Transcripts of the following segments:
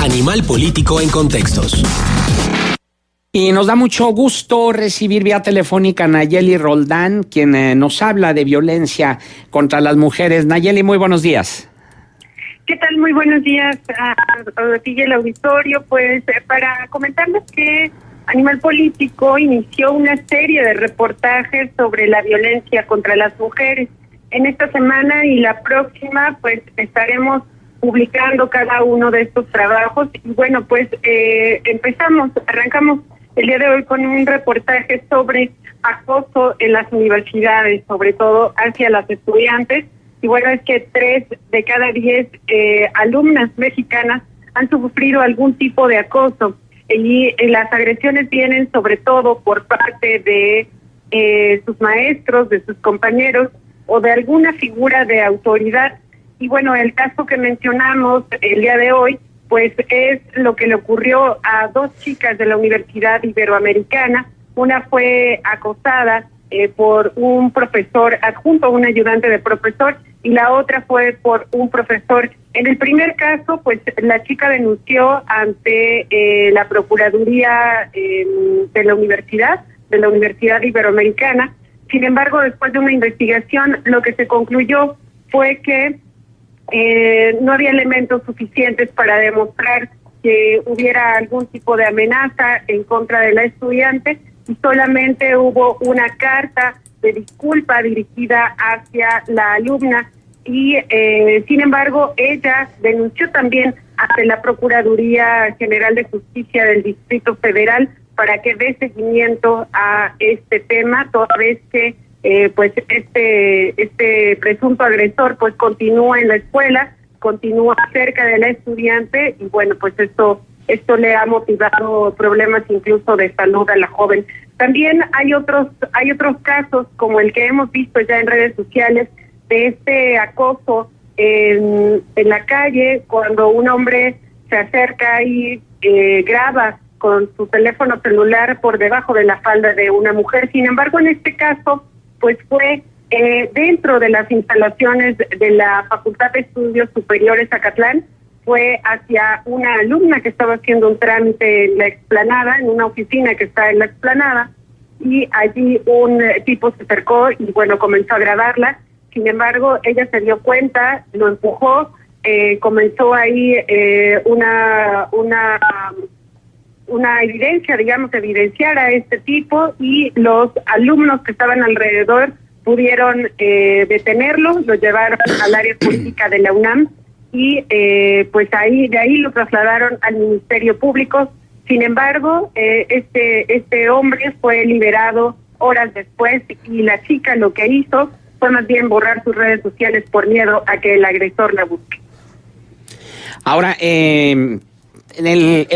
Animal Político en Contextos. Y nos da mucho gusto recibir vía telefónica a Nayeli Roldán, quien nos habla de violencia contra las mujeres. Nayeli, muy buenos días. ¿Qué tal? Muy buenos días a ti y el auditorio. Pues para comentarles que Animal Político inició una serie de reportajes sobre la violencia contra las mujeres. En esta semana y la próxima, pues estaremos publicando cada uno de estos trabajos. Y bueno, pues arrancamos el día de hoy con un reportaje sobre acoso en las universidades, sobre todo hacia las estudiantes. Y bueno, es que 3 de cada 10 alumnas mexicanas han sufrido algún tipo de acoso. Y las agresiones vienen sobre todo por parte de sus maestros, de sus compañeros o de alguna figura de autoridad. Y bueno, el caso que mencionamos el día de hoy, pues es lo que le ocurrió a 2 chicas de la Universidad Iberoamericana. Una fue acosada por un profesor adjunto, un ayudante de profesor, y la otra fue por un profesor. En el primer caso, pues la chica denunció ante la Procuraduría de la Universidad Iberoamericana. Sin embargo, después de una investigación, lo que se concluyó fue que no había elementos suficientes para demostrar que hubiera algún tipo de amenaza en contra de la estudiante, y solamente hubo una carta de disculpa dirigida hacia la alumna. Y sin embargo, ella denunció también ante la Procuraduría General de Justicia del Distrito Federal para que dé seguimiento a este tema, toda vez que pues este presunto agresor pues continúa en la escuela, continúa cerca de la estudiante, y bueno, pues esto le ha motivado problemas incluso de salud a la joven. También hay otros casos, como el que hemos visto ya en redes sociales, de este acoso en la calle, cuando un hombre se acerca y graba con su teléfono celular por debajo de la falda de una mujer. Sin embargo, en este caso, pues fue dentro de las instalaciones de la Facultad de Estudios Superiores Acatlán, fue hacia una alumna que estaba haciendo un trámite en la explanada, en una oficina que está en la explanada, y allí un tipo se acercó y bueno, comenzó a grabarla. Sin embargo, ella se dio cuenta, lo empujó, comenzó ahí una evidencia, evidenciar a este tipo, y los alumnos que estaban alrededor pudieron detenerlo, lo llevaron al área jurídica de la UNAM, y pues de ahí lo trasladaron al Ministerio Público. Sin embargo, este hombre fue liberado horas después, y la chica lo que hizo fue más bien borrar sus redes sociales por miedo a que el agresor la busque. Ahora, el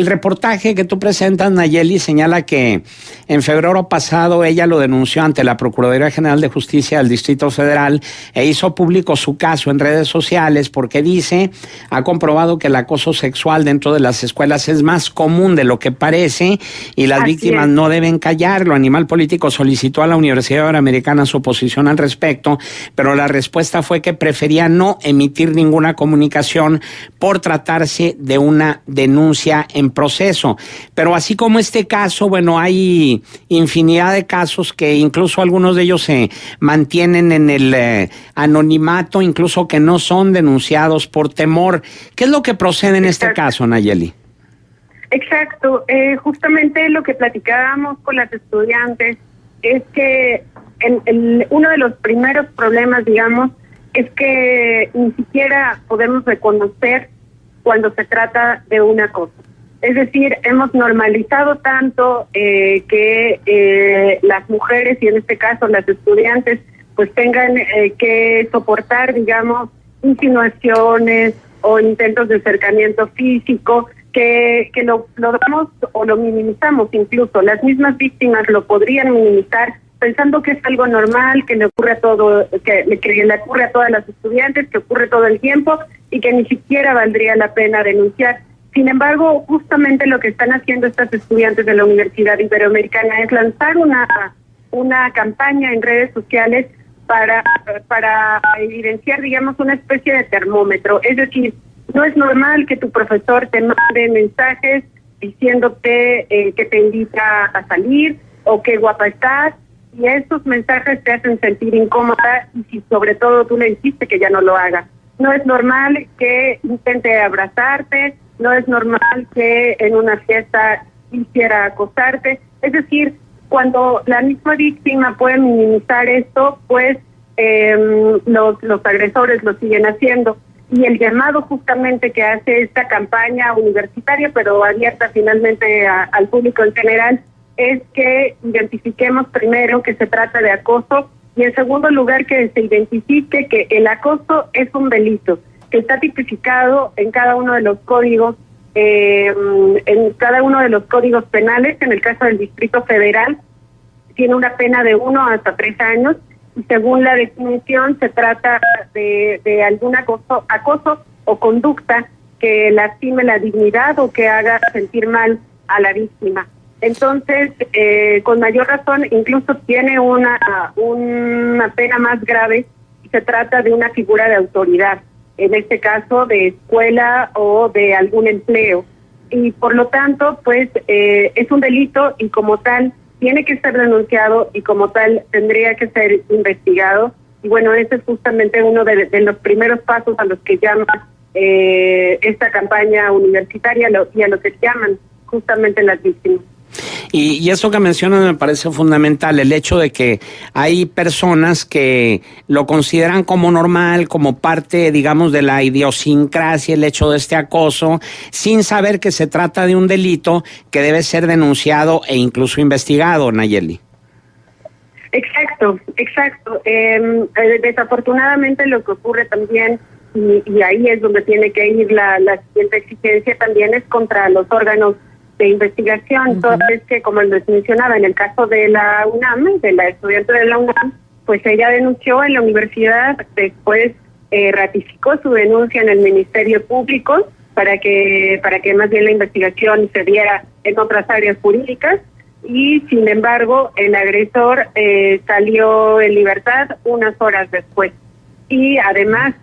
reportaje que tú presentas, Nayeli, señala que en febrero pasado ella lo denunció ante la Procuraduría General de Justicia del Distrito Federal e hizo público su caso en redes sociales porque ha comprobado que el acoso sexual dentro de las escuelas es más común de lo que parece y las víctimas no deben callarlo. Animal Político solicitó a la Universidad Iberoamericana su posición al respecto, pero la respuesta fue que prefería no emitir ninguna comunicación por tratarse de una denuncia en proceso. Pero así como este caso, bueno, hay infinidad de casos que incluso algunos de ellos se mantienen en el anonimato, incluso que no son denunciados por temor. ¿Qué es lo que procede en este caso, Nayeli? Exacto. Justamente lo que platicábamos con las estudiantes es que uno de los primeros problemas, es que ni siquiera podemos reconocer cuando se trata de un acoso. Es decir, hemos normalizado tanto que las mujeres, y en este caso las estudiantes, pues tengan que soportar, insinuaciones o intentos de acercamiento físico, que lo damos o lo minimizamos incluso. Las mismas víctimas lo podrían minimizar pensando que es algo normal, que le ocurre a todas las estudiantes, que ocurre todo el tiempo y que ni siquiera valdría la pena denunciar. Sin embargo, justamente lo que están haciendo estas estudiantes de la Universidad Iberoamericana es lanzar una campaña en redes sociales para evidenciar, una especie de termómetro. Es decir, No es normal que tu profesor te mande mensajes diciéndote que te invita a salir o que guapa estás, y esos mensajes te hacen sentir incómoda, y si sobre todo tú le dijiste que ya no lo haga. No es normal que intente abrazarte, no es normal que en una fiesta quisiera acostarte. Es decir, cuando la misma víctima puede minimizar esto, pues los agresores lo siguen haciendo. Y el llamado justamente que hace esta campaña universitaria, pero abierta finalmente al público en general, es que identifiquemos primero que se trata de acoso, y en segundo lugar que se identifique que el acoso es un delito, que está tipificado en cada uno de los códigos, penales. En el caso del Distrito Federal tiene una pena de 1 hasta 3 años, y según la definición se trata de algún acoso o conducta que lastime la dignidad o que haga sentir mal a la víctima. Entonces, con mayor razón, incluso tiene una pena más grave si se trata de una figura de autoridad, en este caso de escuela o de algún empleo. Y por lo tanto, pues es un delito, y como tal tiene que ser denunciado, y como tal tendría que ser investigado. Y bueno, ese es justamente uno de los primeros pasos a los que llama esta campaña universitaria y a lo que llaman justamente las víctimas. Y eso que mencionas me parece fundamental, el hecho de que hay personas que lo consideran como normal, como parte, digamos, de la idiosincrasia, el hecho de este acoso, sin saber que se trata de un delito que debe ser denunciado e incluso investigado, Nayeli. Exacto. Desafortunadamente lo que ocurre también, y ahí es donde tiene que ir la siguiente exigencia también, es contra los órganos de investigación. Toda vez que, como les mencionaba, en el caso de la UNAM, de la estudiante de la UNAM, pues ella denunció en la universidad, después ratificó su denuncia en el Ministerio Público para que más bien la investigación se diera en otras áreas jurídicas, y sin embargo el agresor salió en libertad unas horas después. Y además,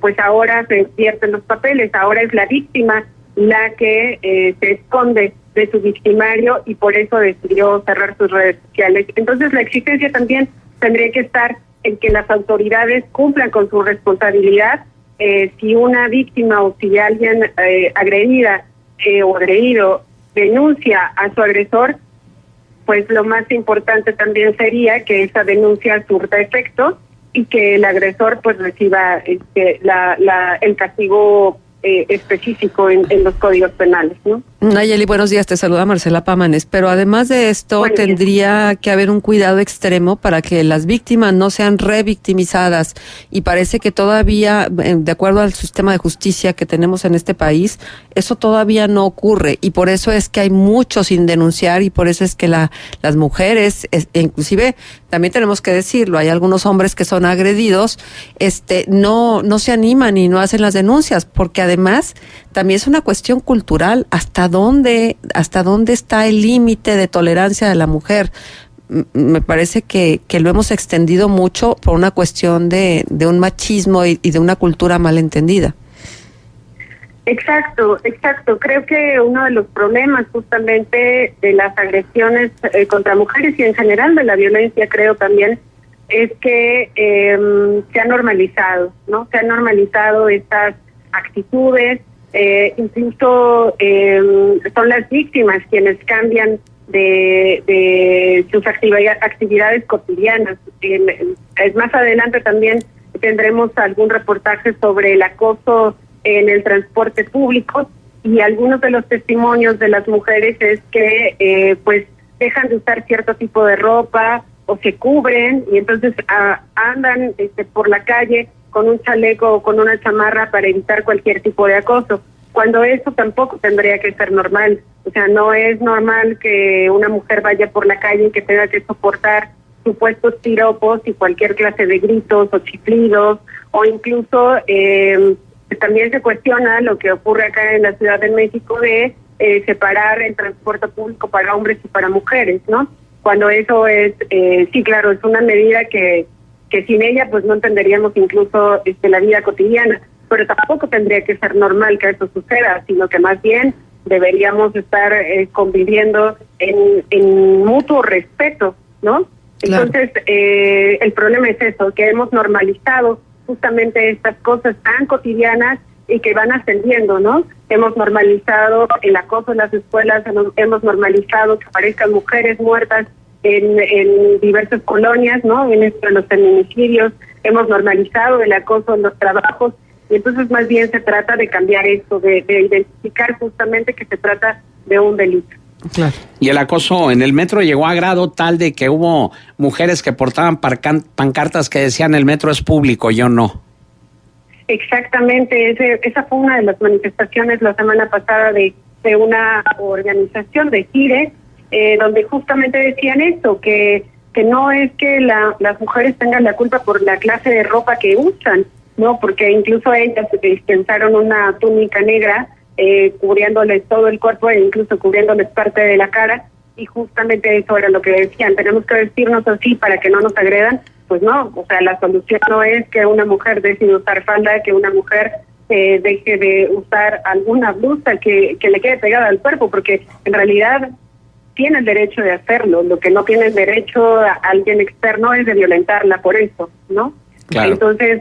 pues ahora se invierten los papeles, ahora es la víctima la que se esconde de su victimario, y por eso decidió cerrar sus redes sociales. Entonces la exigencia también tendría que estar en que las autoridades cumplan con su responsabilidad. Si una víctima o si alguien agredida o agredido denuncia a su agresor, pues lo más importante también sería que esa denuncia surta efecto y que el agresor pues reciba el castigo específico en los códigos penales, ¿no? Nayeli, buenos días, te saluda Marcela Pámanes, pero además de esto tendría que haber un cuidado extremo para que las víctimas no sean revictimizadas, y parece que todavía, de acuerdo al sistema de justicia que tenemos en este país, eso todavía no ocurre, y por eso es que hay mucho sin denunciar, y por eso es que las mujeres, inclusive también tenemos que decirlo, hay algunos hombres que son agredidos, no se animan y no hacen las denuncias, porque además también es una cuestión cultural, hasta dónde está el límite de tolerancia de la mujer. Me parece que lo hemos extendido mucho por una cuestión de un machismo y de una cultura malentendida. Exacto. Creo que uno de los problemas justamente de las agresiones contra mujeres y en general de la violencia, creo también, es que se ha normalizado, ¿no? Se han normalizado estas actitudes. Incluso son las víctimas quienes cambian de sus actividades cotidianas. Más adelante también tendremos algún reportaje sobre el acoso en el transporte público, y algunos de los testimonios de las mujeres es que pues dejan de usar cierto tipo de ropa o se cubren, y entonces andan por la calle con un chaleco o con una chamarra para evitar cualquier tipo de acoso, cuando eso tampoco tendría que ser normal. O sea, no es normal que una mujer vaya por la calle y que tenga que soportar supuestos piropos y cualquier clase de gritos o chiflidos, o incluso también se cuestiona lo que ocurre acá en la Ciudad de México de separar el transporte público para hombres y para mujeres, ¿no? Cuando eso es, sí, claro, es una medida que sin ella pues no entenderíamos incluso la vida cotidiana. pero tampoco tendría que ser normal que eso suceda, sino que más bien deberíamos estar conviviendo en mutuo respeto, ¿no? Claro. Entonces, el problema es eso, que hemos normalizado justamente estas cosas tan cotidianas y que van ascendiendo, ¿no? Hemos normalizado el acoso en las escuelas, hemos normalizado que aparezcan mujeres muertas en diversas colonias, ¿no? En los feminicidios, hemos normalizado el acoso en los trabajos, y entonces más bien se trata de cambiar esto, de identificar justamente que se trata de un delito. Claro. Y el acoso en el metro llegó a grado tal de que hubo mujeres que portaban pancartas que decían el metro es público, yo no. Exactamente, esa fue una de las manifestaciones la semana pasada de una organización de Gire, donde justamente decían esto, que no es que las mujeres tengan la culpa por la clase de ropa que usan, ¿no? Porque incluso ellas dispensaron una túnica negra cubriéndoles todo el cuerpo e incluso cubriéndoles parte de la cara, y justamente eso era lo que decían, tenemos que vestirnos así para que no nos agredan. Pues no, o sea, la solución no es que una mujer deje de usar falda, que una mujer deje de usar alguna blusa que le quede pegada al cuerpo, porque en realidad tiene el derecho de hacerlo. Lo que no tiene el derecho a alguien externo es de violentarla por eso, ¿no? Claro. Entonces,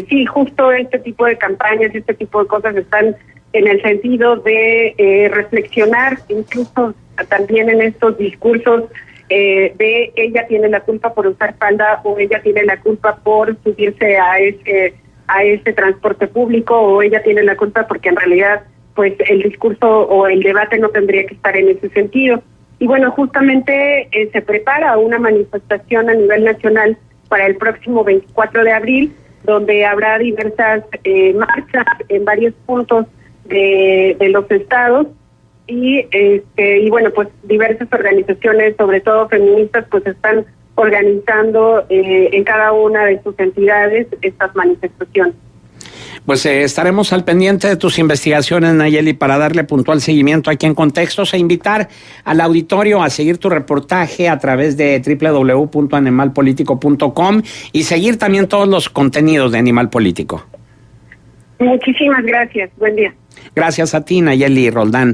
sí, justo este tipo de campañas, este tipo de cosas están en el sentido de reflexionar, incluso también en estos discursos de ella tiene la culpa por usar falda, o ella tiene la culpa por subirse a ese transporte público, o ella tiene la culpa porque en realidad pues el discurso o el debate no tendría que estar en ese sentido. Y bueno, justamente se prepara una manifestación a nivel nacional para el próximo 24 de abril, donde habrá diversas marchas en varios puntos de los estados, y bueno, pues diversas organizaciones, sobre todo feministas, pues están organizando en cada una de sus entidades estas manifestaciones. Pues estaremos al pendiente de tus investigaciones, Nayeli, para darle puntual seguimiento aquí en Contextos, e invitar al auditorio a seguir tu reportaje a través de www.animalpolitico.com y seguir también todos los contenidos de Animal Político. Muchísimas gracias. Buen día. Gracias a ti, Nayeli Roldán.